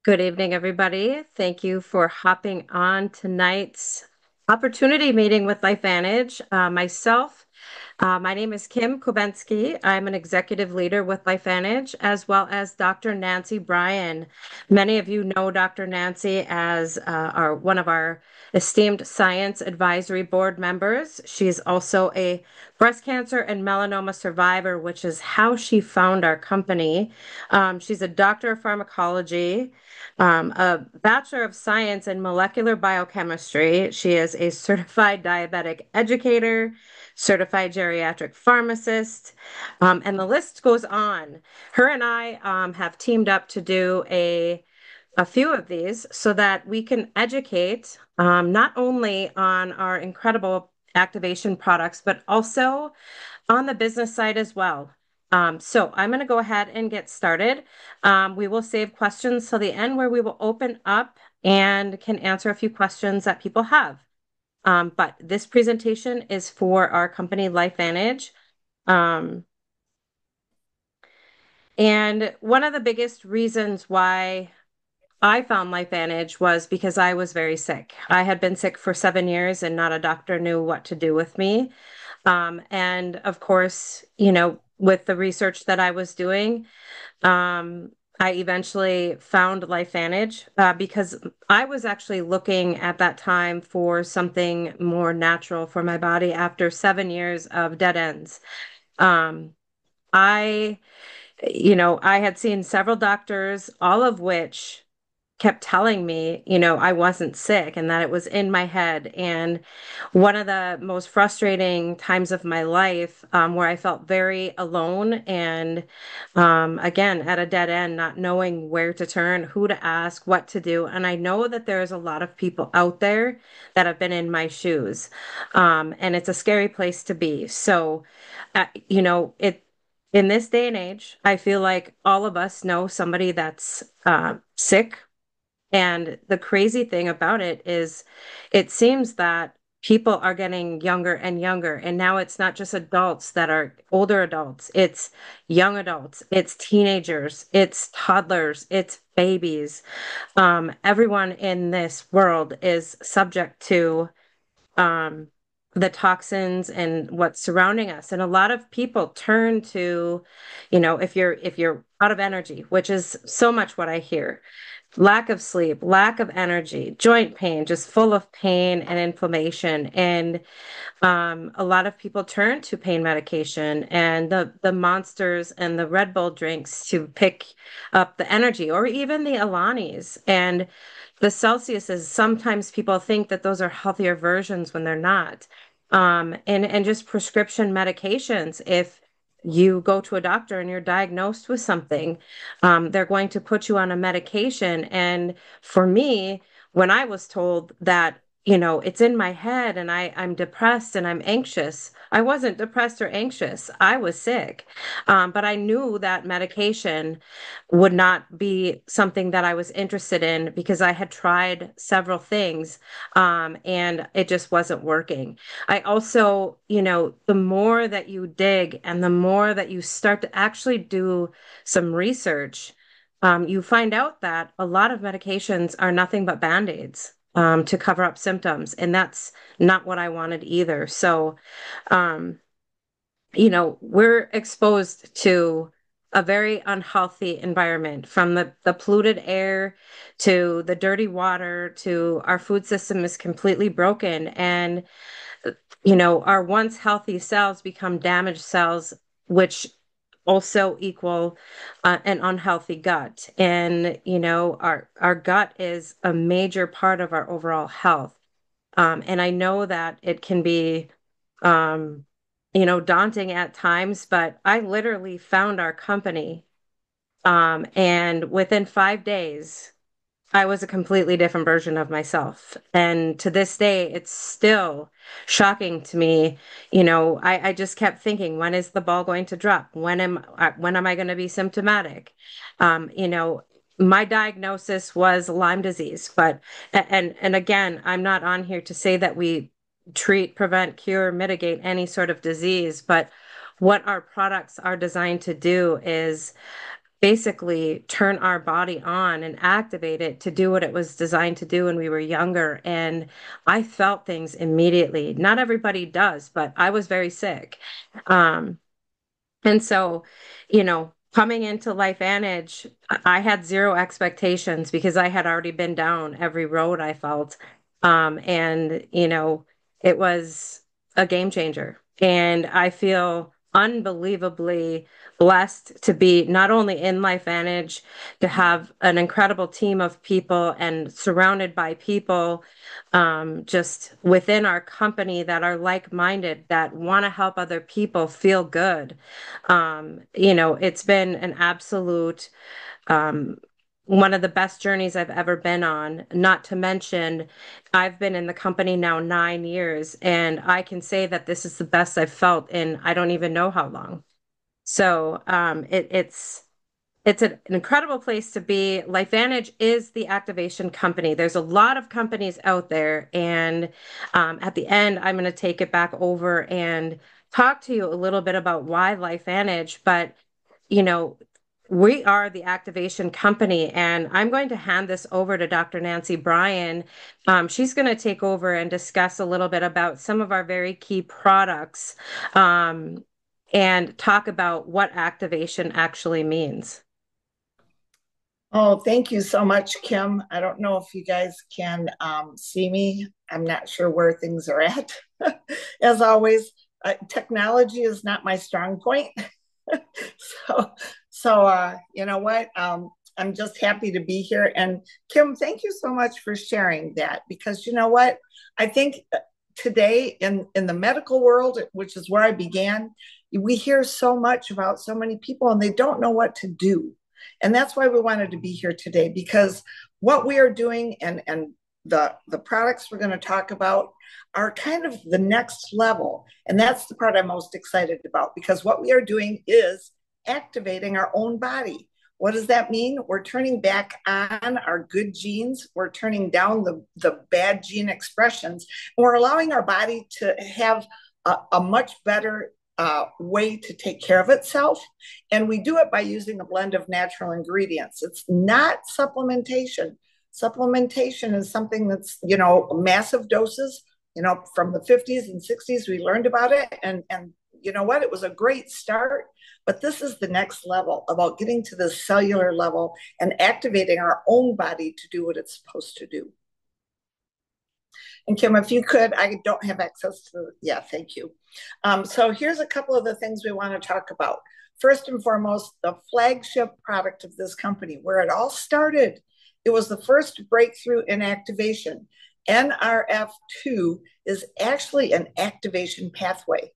Good evening, everybody. Thank you for hopping on tonight's opportunity meeting with LifeVantage. My name is Kim Koebensky. I'm an executive leader with LifeVantage, as well as Dr. Nancy Bryan. Many of you know Dr. Nancy as one of our esteemed science advisory board members. She's also a breast cancer and melanoma survivor, which is how she found our company. She's a doctor of pharmacology, a Bachelor of Science in Molecular Biochemistry. She is a certified diabetic educator, certified geriatric pharmacist, and the list goes on. Her and I have teamed up to do a few of these so that we can educate not only on our incredible activation products, but also on the business side as well. So I'm going to go ahead and get started. We will save questions till the end where we will open up and can answer a few questions that people have. But this presentation is for our company LifeVantage. Um, and one of the biggest reasons why I found LifeVantage was because I was very sick. I had been sick for 7 years and not a doctor knew what to do with me. And of course, with the research that I was doing, um, I eventually found LifeVantage because I was actually looking at that time for something more natural for my body after 7 years of dead ends. Um, I, I had seen several doctors, all of which kept telling me, I wasn't sick and that it was in my head. And one of the most frustrating times of my life, where I felt very alone and, again, at a dead end, not knowing where to turn, who to ask, what to do. And I know that there's a lot of people out there that have been in my shoes. And it's a scary place to be. So, in this day and age, I feel like all of us know somebody that's sick, and the crazy thing about it is, it seems that people are getting younger and younger. And now it's not just adults that are older adults, it's young adults, it's teenagers, it's toddlers, it's babies. Everyone in this world is subject to um, the toxins and what's surrounding us. And a lot of people turn to, if you're out of energy, which is so much what I hear, lack of sleep, lack of energy, joint pain, just full of pain and inflammation. And a lot of people turn to pain medication and the monsters and the Red Bull drinks to pick up the energy, or even the Alanis and the Celsiuses. Sometimes people think that those are healthier versions when they're not. And just prescription medications. If you go to a doctor and you're diagnosed with something, they're going to put you on a medication. And for me, when I was told that, it's in my head and I'm depressed and I'm anxious, I wasn't depressed or anxious. I was sick. But I knew that medication would not be something that I was interested in because I had tried several things, and it just wasn't working. I also, the more that you dig and the more that you start to actually do some research, you find out that a lot of medications are nothing but band-aids, to cover up symptoms. And that's not what I wanted either. So, um, we're exposed to a very unhealthy environment, from the polluted air to the dirty water to our food system is completely broken. And our once healthy cells become damaged cells, which also equal an unhealthy gut. And our gut is a major part of our overall health. And I know that it can be, um, daunting at times, but I literally found our company, and within 5 days, I was a completely different version of myself. And to this day, it's still shocking to me. I just kept thinking, when is the ball going to drop? When am I going to be symptomatic? My diagnosis was Lyme disease, but and again, I'm not on here to say that we treat, prevent, cure, mitigate any sort of disease, but what our products are designed to do is basically turn our body on and activate it to do what it was designed to do when we were younger. And I felt things immediately. Not everybody does, but I was very sick. Um, and so, coming into LifeVantage, I had zero expectations because I had already been down every road I felt. And, it was a game changer. And I feel unbelievably blessed to be not only in LifeVantage, to have an incredible team of people and surrounded by people just within our company that are like-minded, that want to help other people feel good. It's been an absolute um, one of the best journeys I've ever been on. Not to mention, I've been in the company now 9 years, and I can say that this is the best I've felt in I don't even know how long. So it's an incredible place to be. LifeVantage is the activation company. There's a lot of companies out there, and at the end, I'm going to take it back over and talk to you a little bit about why LifeVantage. But you know, we are the activation company, and I'm going to hand this over to Dr. Nancy Bryan. She's going to take over and discuss a little bit about some of our very key products, and talk about what activation actually means. Oh, thank you so much, Kim. I don't know if you guys can see me. I'm not sure where things are at. As always, technology is not my strong point. so, so you know what? I'm just happy to be here. And Kim, thank you so much for sharing that, because you know what? I think today in the medical world, which is where I began, we hear so much about so many people and they don't know what to do. And that's why we wanted to be here today, because what we are doing and the products we're going to talk about are kind of the next level. And that's the part I'm most excited about, because what we are doing is activating our own body. What does that mean? We're turning back on our good genes. We're turning down the bad gene expressions. And we're allowing our body to have a much better way to take care of itself. And we do it by using a blend of natural ingredients. It's not supplementation. Supplementation is something that's, massive doses. From the 50s and 60s, we learned about it. And you know what? It was a great start. But this is the next level, about getting to the cellular level and activating our own body to do what it's supposed to do. And Kim, if you could, I don't have access to, yeah, thank you. So here's a couple of the things we want to talk about. First and foremost, the flagship product of this company, where it all started. It was the first breakthrough in activation. NRF2 is actually an activation pathway.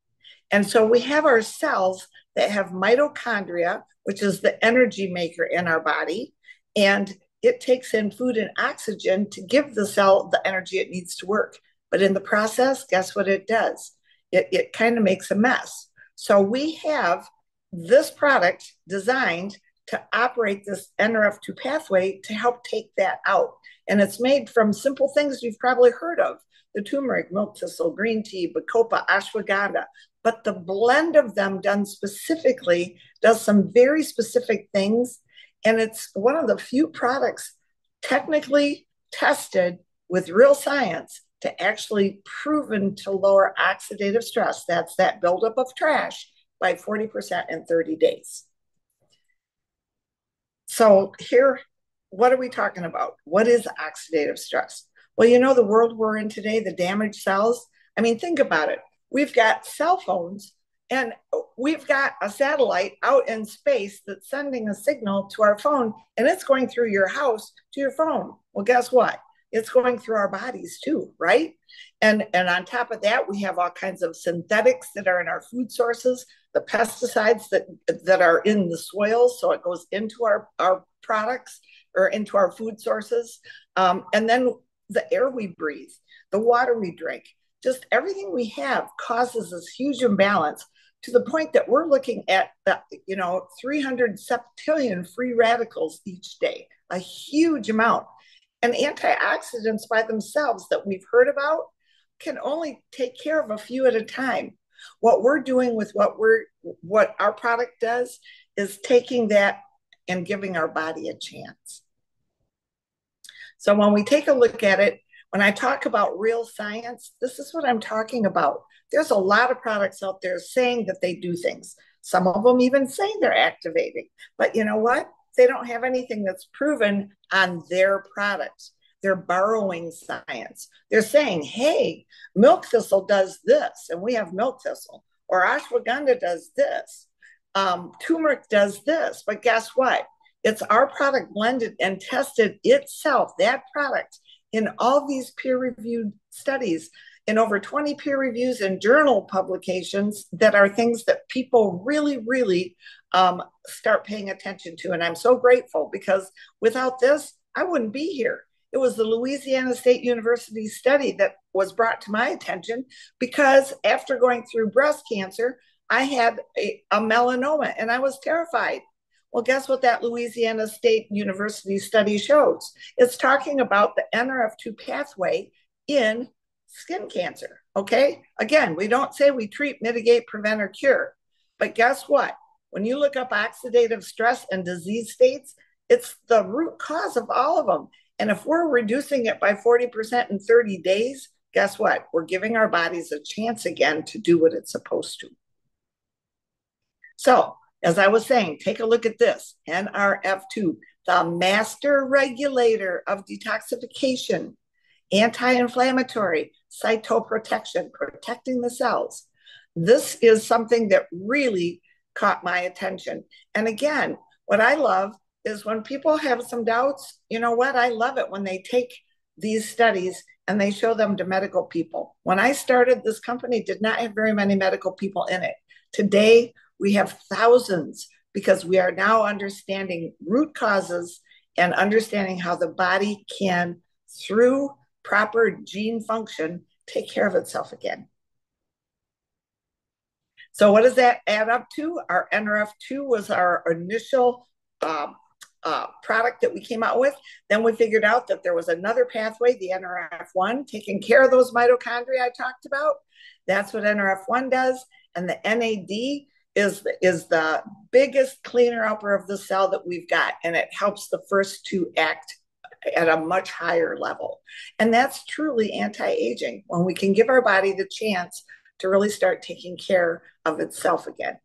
And so we have our cells that have mitochondria, which is the energy maker in our body, and it takes in food and oxygen to give the cell the energy it needs to work. But in the process, guess what it does? It kind of makes a mess. So we have this product designed to operate this NRF2 pathway to help take that out. And it's made from simple things you've probably heard of: the turmeric, milk thistle, green tea, bacopa, ashwagandha. But the blend of them done specifically does some very specific things. And it's one of the few products technically tested with real science to actually proven to lower oxidative stress. That's that buildup of trash by 40% in 30 days. So here, what are we talking about? What is oxidative stress? Well, the world we're in today, the damaged cells. I mean, think about it. We've got cell phones and we've got a satellite out in space that's sending a signal to our phone, and it's going through your house to your phone. Well, guess what? It's going through our bodies too, right? And on top of that, we have all kinds of synthetics that are in our food sources, the pesticides that are in the soil, so it goes into our products or into our food sources. And then the air we breathe, the water we drink, just everything we have causes this huge imbalance, to the point that we're looking at 300 septillion free radicals each day, a huge amount. And antioxidants by themselves that we've heard about can only take care of a few at a time. What we're doing with what our product does is taking that and giving our body a chance. So when we take a look at it, when I talk about real science, this is what I'm talking about. There's a lot of products out there saying that they do things. Some of them even say they're activating. But you know what? They don't have anything that's proven on their products. They're borrowing science. They're saying, hey, milk thistle does this, and we have milk thistle, or ashwagandha does this, turmeric does this. But guess what? It's our product blended and tested itself, that product, in all these peer reviewed studies, in over 20 peer reviews and journal publications that are things that people really, really start paying attention to. And I'm so grateful because without this, I wouldn't be here. It was the Louisiana State University study that was brought to my attention because after going through breast cancer, I had a melanoma and I was terrified. Well, guess what that Louisiana State University study shows? It's talking about the NRF2 pathway in skin cancer. Okay. Again, we don't say we treat, mitigate, prevent, or cure. But guess what? When you look up oxidative stress and disease states, it's the root cause of all of them. And if we're reducing it by 40% in 30 days, guess what? We're giving our bodies a chance again to do what it's supposed to. So, as I was saying, take a look at this NRF2, the master regulator of detoxification, anti inflammatory, cytoprotection, protecting the cells. This is something that really caught my attention. And again, what I love is when people have some doubts, you know what? I love it when they take these studies and they show them to medical people. When I started, this company did not have very many medical people in it. Today, we have thousands because we are now understanding root causes and understanding how the body can, through proper gene function, take care of itself again. So what does that add up to? Our NRF2 was our initial product that we came out with. Then we figured out that there was another pathway, the NRF1, taking care of those mitochondria I talked about. That's what NRF1 does. And the NAD is the biggest cleaner upper of the cell that we've got. And it helps the first two act at a much higher level. And that's truly anti-aging, when we can give our body the chance to really start taking care of itself again.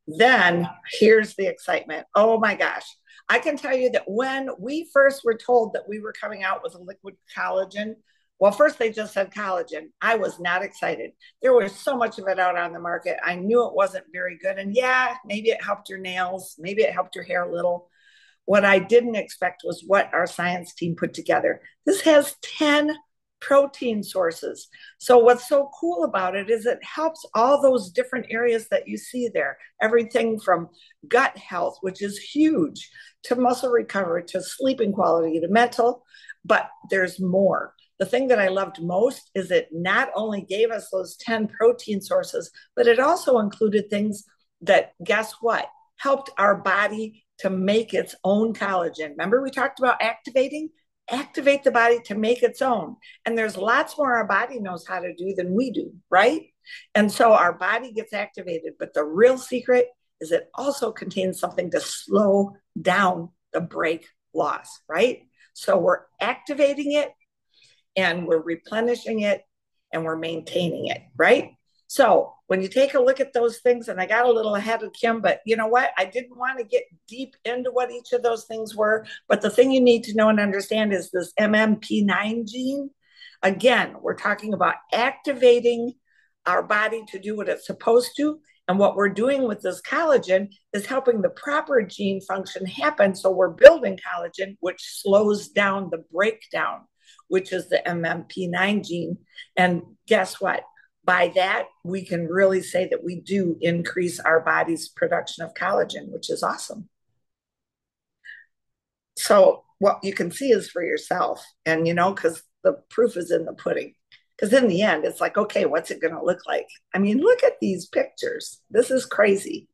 Then here's the excitement. Oh my gosh. I can tell you that when we first were told that we were coming out with a liquid collagen, well, first they just said collagen. I was not excited. There was so much of it out on the market. I knew it wasn't very good. And yeah, maybe it helped your nails. Maybe it helped your hair a little. What I didn't expect was what our science team put together. This has 10 protein sources. So what's so cool about it is it helps all those different areas that you see there. Everything from gut health, which is huge, to muscle recovery, to sleeping quality, to mental, but there's more. The thing that I loved most is it not only gave us those 10 protein sources, but it also included things that, guess what, helped our body to make its own collagen. Remember we talked about activating? Activate the body to make its own. And there's lots more our body knows how to do than we do, right? And so our body gets activated, but the real secret is it also contains something to slow down the break loss, right? So we're activating it, and we're replenishing it, and we're maintaining it, right? So when you take a look at those things, and I got a little ahead of Kim, but you know what? I didn't want to get deep into what each of those things were. But the thing you need to know and understand is this MMP9 gene. Again, we're talking about activating our body to do what it's supposed to. And what we're doing with this collagen is helping the proper gene function happen. So we're building collagen, which slows down the breakdown, which is the MMP9 gene. And guess what? By that, we can really say that we do increase our body's production of collagen, which is awesome. So what you can see is for yourself. And, you know, because the proof is in the pudding. Because in the end, it's like, okay, what's it going to look like? I mean, look at these pictures. This is crazy.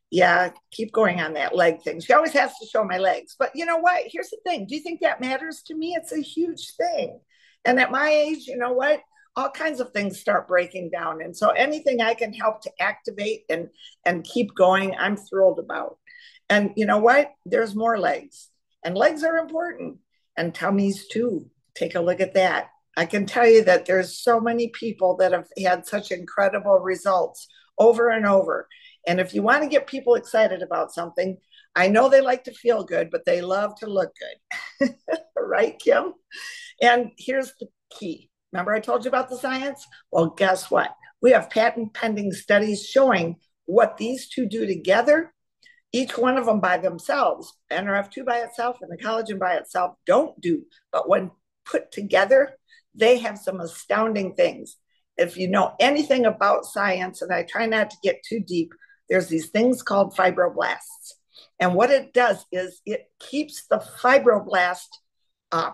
Yeah, keep going on that leg thing. She always has to show my legs. But you know what? Here's the thing. Do you think that matters to me? It's a huge thing. And at my age, you know what? all kinds of things start breaking down. And so anything I can help to activate and keep going, I'm thrilled about. And you know what? There's more legs, and legs are important, and tummies too. Take a look at that. I can tell you that there's so many people that have had such incredible results over and over. And if you want to get people excited about something, I know they like to feel good, but they love to look good. Right, Kim? And here's the key. Remember, I told you about the science? Well, guess what? We have patent pending studies showing what these two do together. Each one of them by themselves, NRF2 by itself and the collagen by itself, don't do. But when put together, they have some astounding things. If you know anything about science, and I try not to get too deep, there's these things called fibroblasts. And what it does is it keeps the fibroblast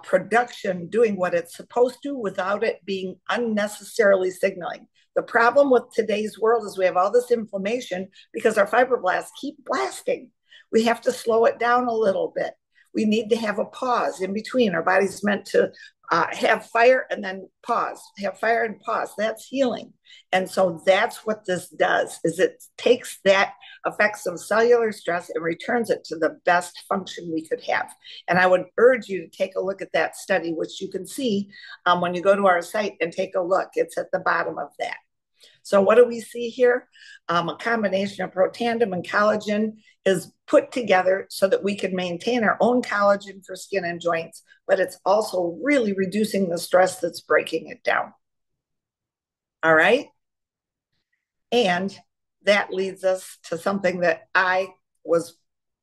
production doing what it's supposed to without it being unnecessarily signaling. The problem with today's world is we have all this inflammation because our fibroblasts keep blasting. We have to slow it down a little bit. We need to have a pause in between. Our body's meant to have fire and then pause, have fire and pause. That's healing. And so that's what this does, is it takes that effects of cellular stress and returns it to the best function we could have. And I would urge you to take a look at that study, which you can see when you go to our site and take a look. It's at the bottom of that. So what do we see here? A combination of Protandim and collagen is put together so that we can maintain our own collagen for skin and joints, but it's also really reducing the stress that's breaking it down. All right. And that leads us to something that I was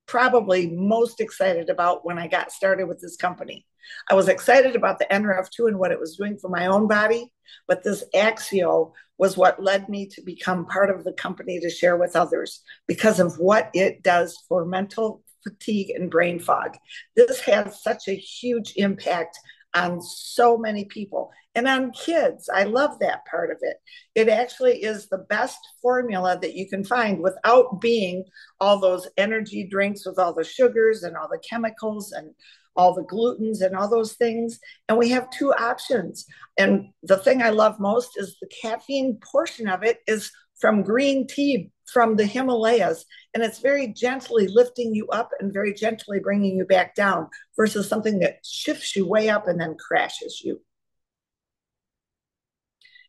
probably most excited about when I got started with this company. I was excited about the NRF2 and what it was doing for my own body, but this Axio was what led me to become part of the company to share with others because of what it does for mental fatigue and brain fog. This has such a huge impact on so many people and on kids. I love that part of it. It actually is the best formula that you can find without being all those energy drinks with all the sugars and all the chemicals and all the glutens and all those things. And we have two options. And the thing I love most is the caffeine portion of it is from green tea from the Himalayas. And it's very gently lifting you up and very gently bringing you back down versus something that shifts you way up and then crashes you.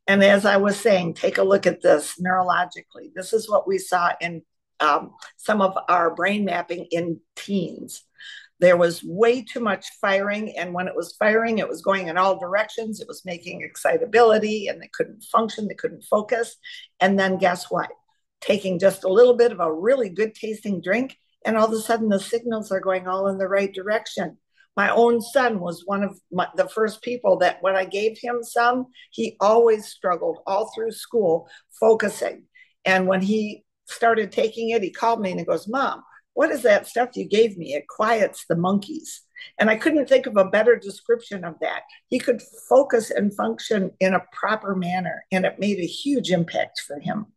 And as I was saying, take a look at this neurologically. This is what we saw in some of our brain mapping in teens. There was way too much firing. And when it was firing, it was going in all directions. It was making excitability and they couldn't function. They couldn't focus. And then guess what? Taking just a little bit of a really good tasting drink. And all of a sudden the signals are going all in the right direction. My own son was one of the first people that when I gave him some, he always struggled all through school focusing. And when he started taking it, he called me and he goes, "Mom, what is that stuff you gave me? It quiets the monkeys." And I couldn't think of a better description of that. He could focus and function in a proper manner, and it made a huge impact for him.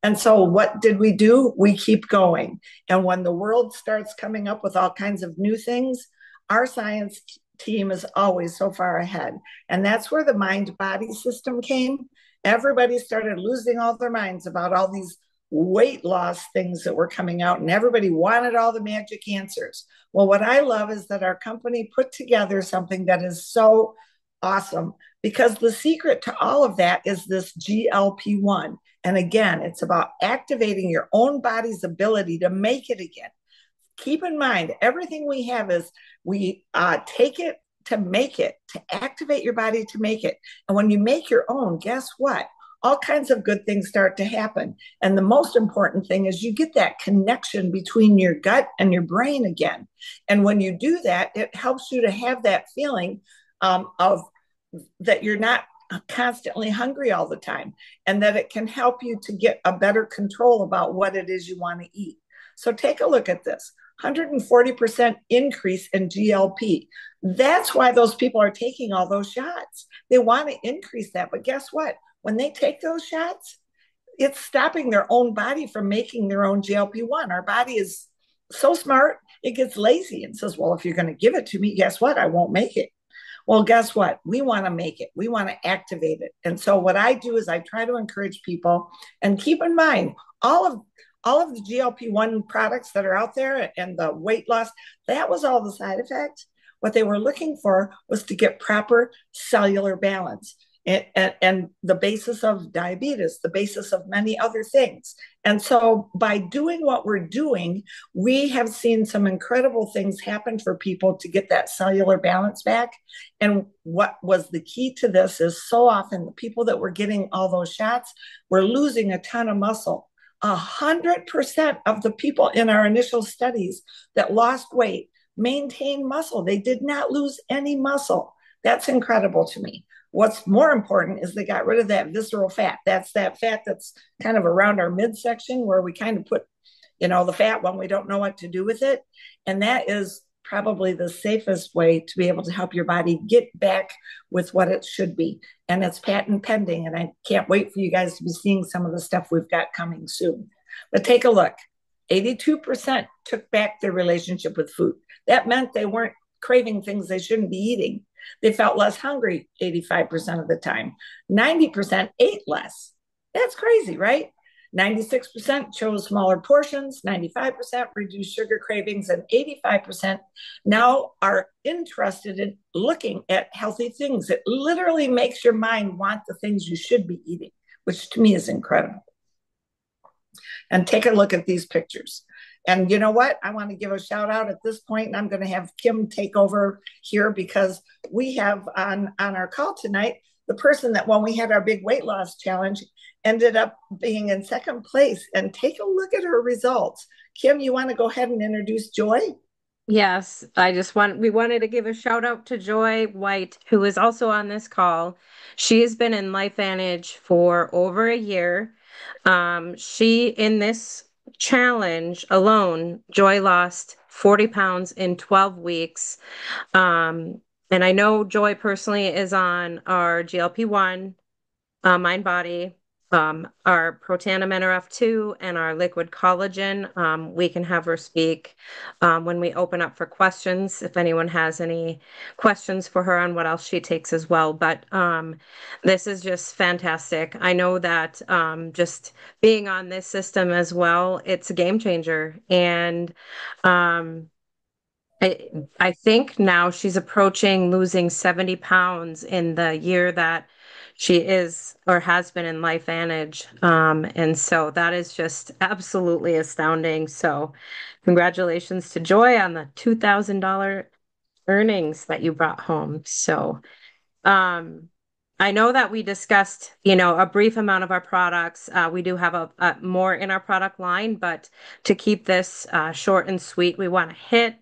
And so what did we do? We keep going. And when the world starts coming up with all kinds of new things, our science team is always so far ahead. And that's where the mind-body system came. Everybody started losing all their minds about all these weight loss things that were coming out, and everybody wanted all the magic answers. Well, what I love is that our company put together something that is so awesome because the secret to all of that is this GLP-1. And again, it's about activating your own body's ability to make it again. Keep in mind, everything we have is we take it to make it, to activate your body to make it. And when you make your own, guess what? All kinds of good things start to happen. And the most important thing is you get that connection between your gut and your brain again. And when you do that, it helps you to have that feeling of that you're not constantly hungry all the time, and that it can help you to get a better control about what it is you want to eat. So take a look at this 140% increase in GLP. That's why those people are taking all those shots. They want to increase that. But guess what? When they take those shots, it's stopping their own body from making their own GLP-1. Our body is so smart, it gets lazy and says, well, if you're going to give it to me, guess what? I won't make it. Well, guess what? We want to make it. We want to activate it. And so what I do is I try to encourage people, and keep in mind all of all of the GLP-1 products that are out there and the weight loss, that was all the side effects. What they were looking for was to get proper cellular balance. And the basis of diabetes, the basis of many other things. And so, by doing what we're doing, we have seen some incredible things happen for people to get that cellular balance back. And what was the key to this is so often the people that were getting all those shots were losing a ton of muscle. 100% of the people in our initial studies that lost weight maintained muscle. They did not lose any muscle. That's incredible to me. What's more important is they got rid of that visceral fat. That's that fat that's kind of around our midsection where we kind of put, the fat when we don't know what to do with it. And that is probably the safest way to be able to help your body get back with what it should be. And it's patent pending. And I can't wait for you guys to be seeing some of the stuff we've got coming soon. But take a look. 82% took back their relationship with food. That meant they weren't craving things they shouldn't be eating. They felt less hungry 85% of the time. 90% ate less. That's crazy, right? 96% chose smaller portions, 95% reduced sugar cravings, and 85% now are interested in looking at healthy things. It literally makes your mind want the things you should be eating, which to me is incredible. And take a look at these pictures. And you know what? I want to give a shout out at this point, and I'm going to have Kim take over here because we have on our call tonight the person that when we had our big weight loss challenge ended up being in second place. And take a look at her results. Kim, you want to go ahead and introduce Joy? Yes, we wanted to give a shout out to Joy White, who is also on this call. She has been in LifeVantage for over a year. In this challenge alone, Joy lost 40 pounds in 12 weeks. And I know Joy personally is on our GLP-1, Mind Body, our Protandim NRF2, and our liquid collagen. We can have her speak when we open up for questions, if anyone has any questions for her on what else she takes as well. But this is just fantastic. I know that just being on this system as well, it's a game changer. And um, I, I think now she's approaching losing 70 pounds in the year that she is or has been in LifeVantage. And so that is just absolutely astounding. So congratulations to Joy on the $2,000 earnings that you brought home. So um, I know that we discussed, a brief amount of our products. We do have a more in our product line, but to keep this short and sweet, we want to hit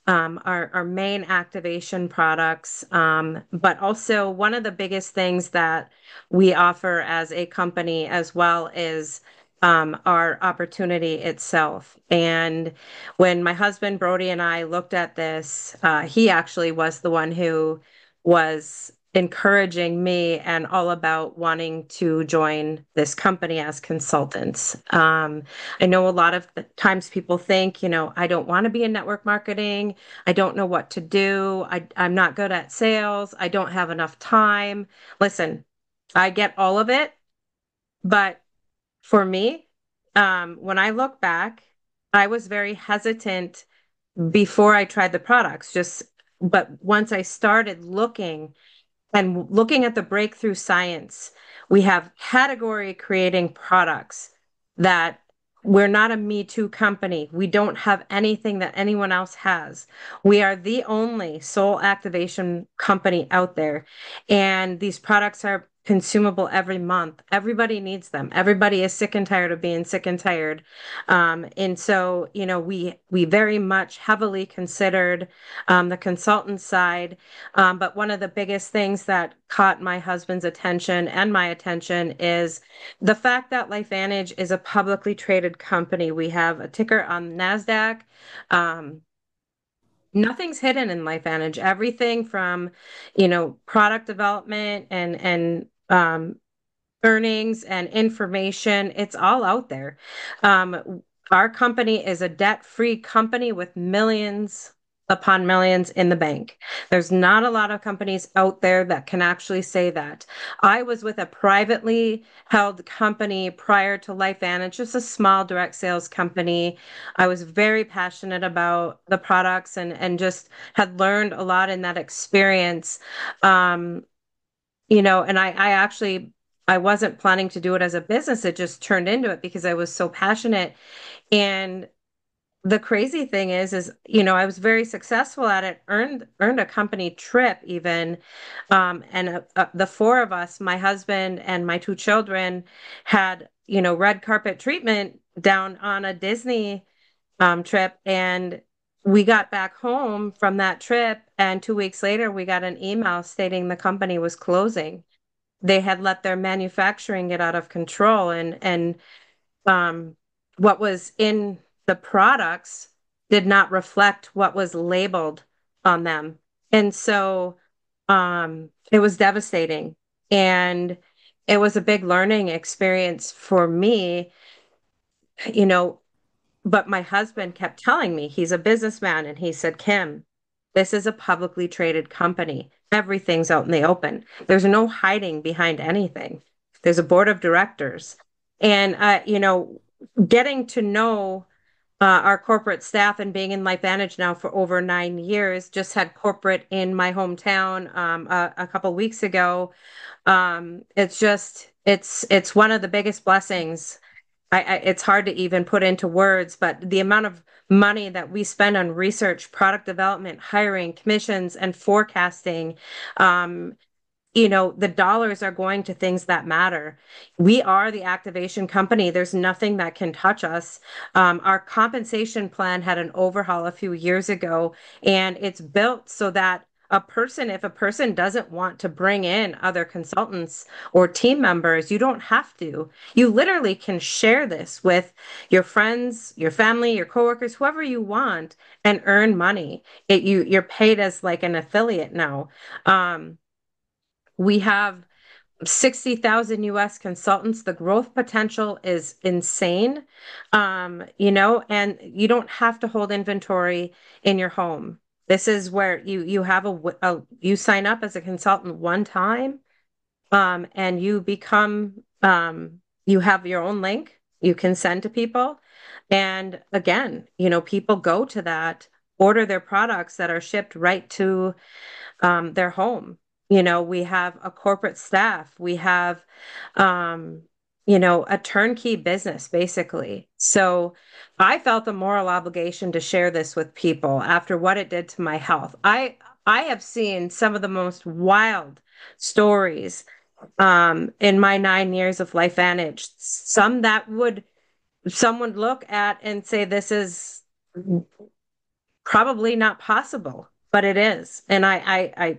our main activation products. But also, one of the biggest things that we offer as a company as well is our opportunity itself. And when my husband Brody and I looked at this, he actually was the one who was encouraging me and all about wanting to join this company as consultants. I know a lot of the times people think, I don't want to be in network marketing. I don't know what to do. I'm not good at sales. I don't have enough time. Listen, I get all of it. But for me, when I look back, I was very hesitant before I tried the products, but once I started looking at the breakthrough science, we have category creating products that we're not a Me Too company. We don't have anything that anyone else has. We are the only soul activation company out there. And these products are consumable every month. Everybody needs them. Everybody is sick and tired of being sick and tired. And so, we very much heavily considered the consultant side. But one of the biggest things that caught my husband's attention and my attention is the fact that LifeVantage is a publicly traded company. We have a ticker on NASDAQ. Um, Nothing's hidden in LifeVantage. Everything from, product development and earnings and information, it's all out there. Our company is a debt-free company with millions upon millions in the bank. There's not a lot of companies out there that can actually say that. I was with a privately held company prior to LifeVantage, just a small direct sales company. I was very passionate about the products and just had learned a lot in that experience. Um, and I actually I wasn't planning to do it as a business. It just turned into it because I was so passionate. And the crazy thing is, I was very successful at it, earned a company trip even. And the four of us, my husband and my two children, had, red carpet treatment down on a Disney trip. And we got back home from that trip, and 2 weeks later, we got an email stating the company was closing. They had let their manufacturing get out of control, and um, what was in the products did not reflect what was labeled on them. And so it was devastating. And it was a big learning experience for me, you know, but my husband kept telling me he's a businessman, and he said, Kim, this is a publicly traded company. Everything's out in the open. There's no hiding behind anything. There's a board of directors. And, getting to know our corporate staff and being in LifeVantage now for over 9 years, just had corporate in my hometown a couple weeks ago. It's one of the biggest blessings. It's hard to even put into words, but the amount of money that we spend on research, product development, hiring, commissions, and forecasting, um, the dollars are going to things that matter. We are the activation company. There's nothing that can touch us. Our compensation plan had an overhaul a few years ago, and it's built so that if a person doesn't want to bring in other consultants or team members, you don't have to. You literally can share this with your friends, your family, your coworkers, whoever you want, and earn money. You're paid as like an affiliate now. We have 60,000 US consultants. The growth potential is insane. And you don't have to hold inventory in your home. This is where you have you sign up as a consultant one time, and you have your own link you can send to people. And again, people go to that, order their products that are shipped right to their home. We have a corporate staff. We have, a turnkey business, basically. So I felt a moral obligation to share this with people after what it did to my health. I have seen some of the most wild stories in my 9 years of LifeVantage. Some would look at and say this is probably not possible, but it is. And I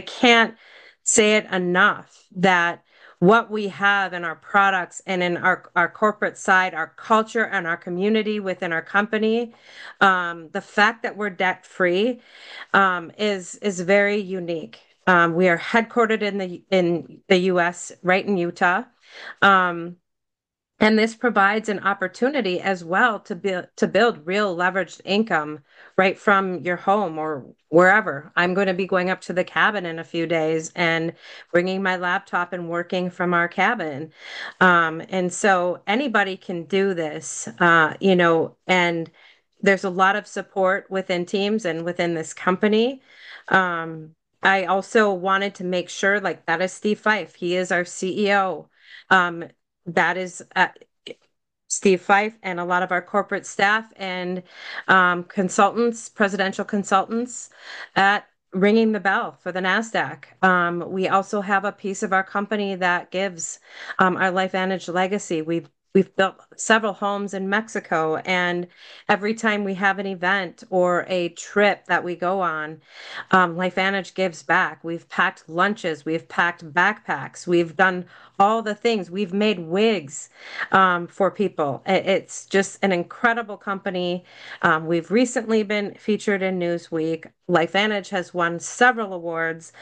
can't say it enough that what we have in our products and in our corporate side, our culture and our community within our company, the fact that we're debt free, is very unique. We are headquartered in the U.S., right in Utah. Um, and this provides an opportunity as well to build real leveraged income right from your home or wherever. I'm going to be going up to the cabin in a few days and bringing my laptop and working from our cabin. And so anybody can do this, and there's a lot of support within teams and within this company. Um, I also wanted to make sure, like, that is Steve Fife. He is our CEO. Um, that is Steve Fife and a lot of our corporate staff and consultants, presidential consultants at ringing the bell for the NASDAQ. We also have a piece of our company that gives our LifeVantage legacy. We've built several homes in Mexico, and every time we have an event or a trip that we go on, LifeVantage gives back. We've packed lunches, we've packed backpacks, we've done all the things. We've made wigs for people. It's just an incredible company. We've recently been featured in Newsweek. LifeVantage has won several awards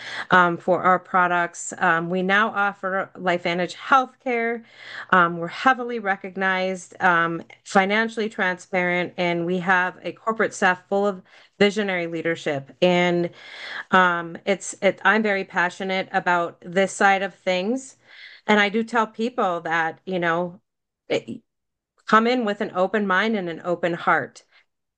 for our products. We now offer LifeVantage healthcare. We're heavily recognized, financially transparent, and we have a corporate staff full of visionary leadership. And I'm very passionate about this side of things. And I do tell people that, it- come in with an open mind and an open heart.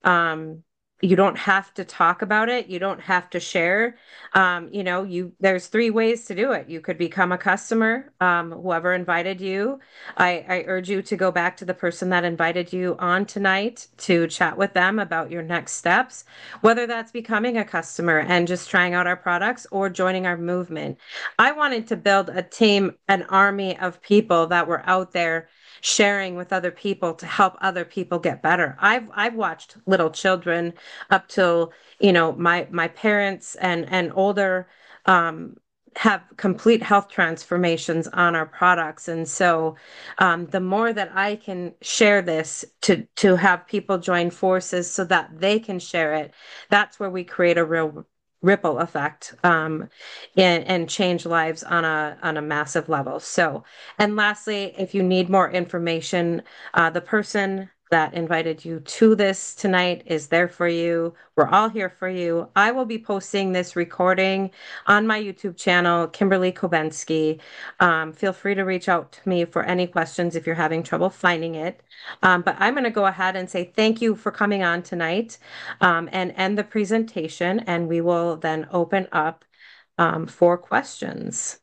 Um, you don't have to talk about it. You don't have to share. There's three ways to do it. You could become a customer, whoever invited you. I urge you to go back to the person that invited you on tonight to chat with them about your next steps, whether that's becoming a customer and just trying out our products or joining our movement. I wanted to build a team, an army of people that were out there sharing with other people to help other people get better. I've watched little children up till, my parents and older um have complete health transformations on our products. And so the more that I can share this to have people join forces so that they can share it, that's where we create a real ripple effect, and change lives on a massive level. So, and lastly, if you need more information, the person that invited you to this tonight is there for you. We're all here for you. I will be posting this recording on my YouTube channel, Kimberly Koebensky. Feel free to reach out to me for any questions if you're having trouble finding it. But I'm going to go ahead and say thank you for coming on tonight, and end the presentation, and we will then open up for questions.